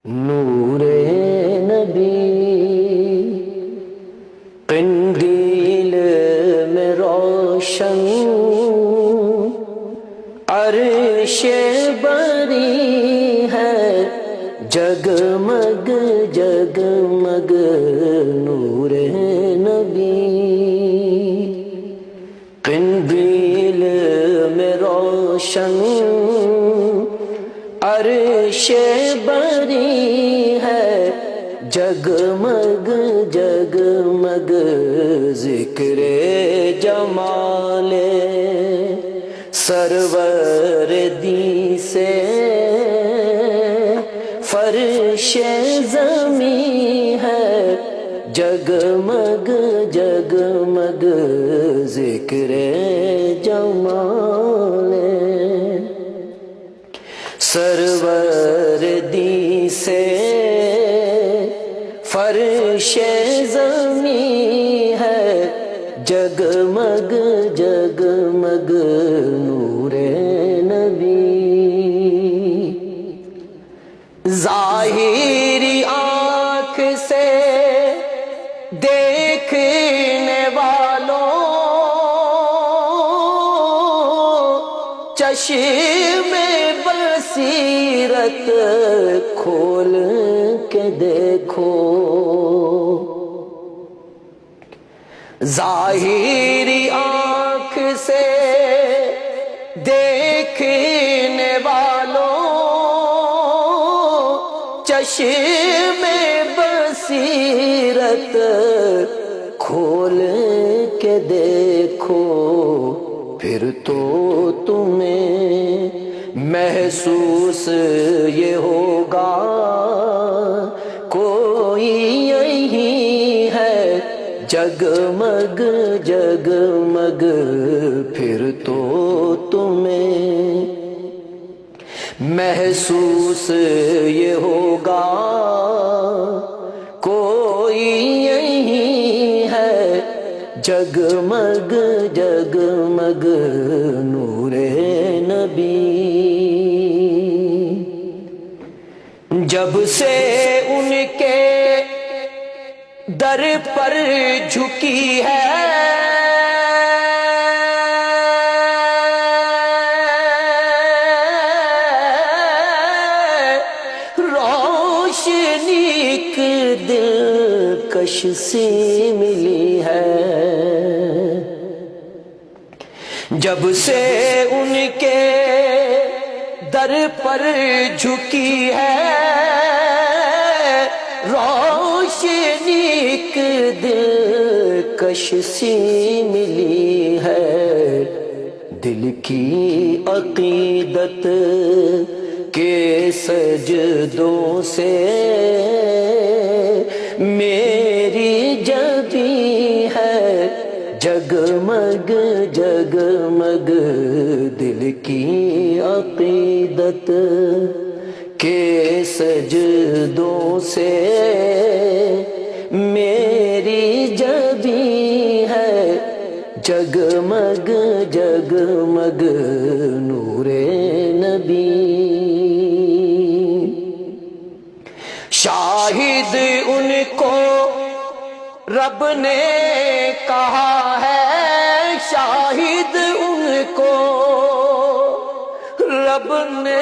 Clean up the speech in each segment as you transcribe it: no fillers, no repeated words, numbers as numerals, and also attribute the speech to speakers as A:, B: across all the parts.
A: نور نبی قندیل میں روشن عرش بری ہے جگمگ جگمگ نور نبی قندیل میں روشن عرش بری ہے جگمگ جگمگ ذکر جمال سرور دی سے فرش زمیں ہے جگمگ جگمگ ذکر جمال سرور دی سے فرش زمیں ہے جگمگ جگمگ نور نبی ظاہری آنکھ سے دیکھنے والوں چشم بصیرت کھول کے دیکھو ظاہری آنکھ سے دیکھنے والوں چشم بصیرت کھول کے دیکھو پھر تو تمہیں محسوس یہ ہوگا کوئی یہی ہے جگمگ جگمگ پھر تو تمہیں محسوس یہ ہوگا کوئی یہی ہے جگمگ جگمگ نور نبی جب سے ان کے در پر جھکی ہے روشنی ایک دلکش سی ملی ہے جب سے ان کے در پر جھکی ہے روشنی ایک دلکش سی ملی ہے دل کی عقیدت کے سجدوں سے میری جبی ہے جگمگ جگمگ دل کی عقیدت کے سجدوں سے میری جبی ہے جگمگ جگمگ نور نبی شاہد ان کو رب نے کہا ہے شاہد ان کو رب نے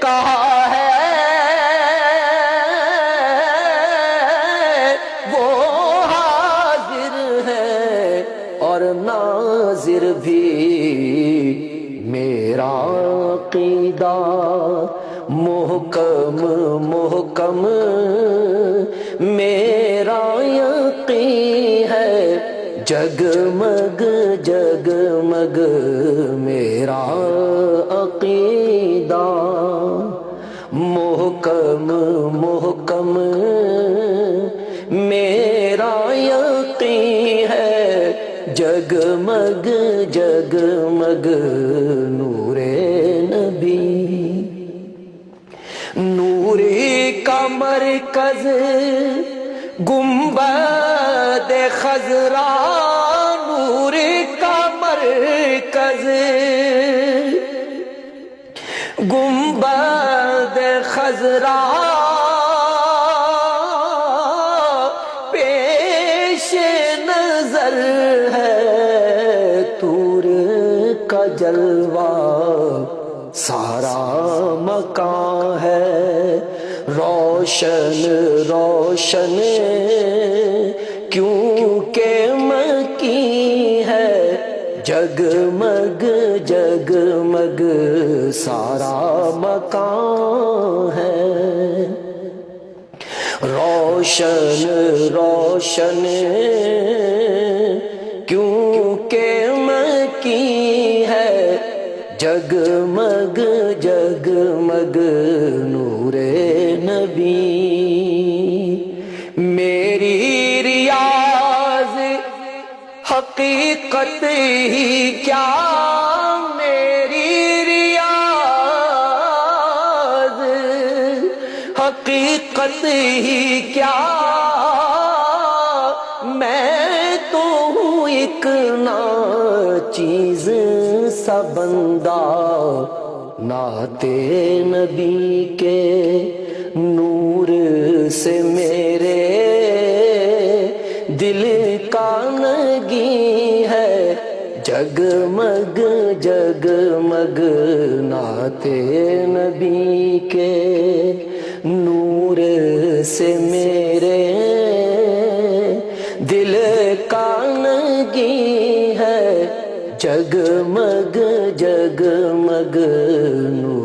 A: کہا ہے وہ حاضر ہے اور ناظر بھی میرا عقیدہ محکم محکم میرا یقین ہے جگمگ جگمگ میرا عقیدہ محکم محکم میرا یقین ہے جگمگ جگمگ نور نبی نوری کا مرکز گنبد خضرا نوری کا مرکز گنبد خضرا خضرا پیش نظر ہے، طور کا جلوہ سارا مکان ہے، روشن روشن کیونکہ مکی ہے، جگمگ جگمگ سارا مکان ہے، روشن روشن کیونکہ مکی ہے، جگمگ جگمگ نور نبی، میری ریاض حقیقت ہی کیا، میری ریاض حقیقت ہی کیا، میں تو ہوں ایک ناچیز سا بندہ، نعت نبی کے نور سے میرے دل کا نگی ہے، جگمگ جگمگ نعت نبی کے نور سے میرے دل کا نگی ہے، جگمگ جگمگ نور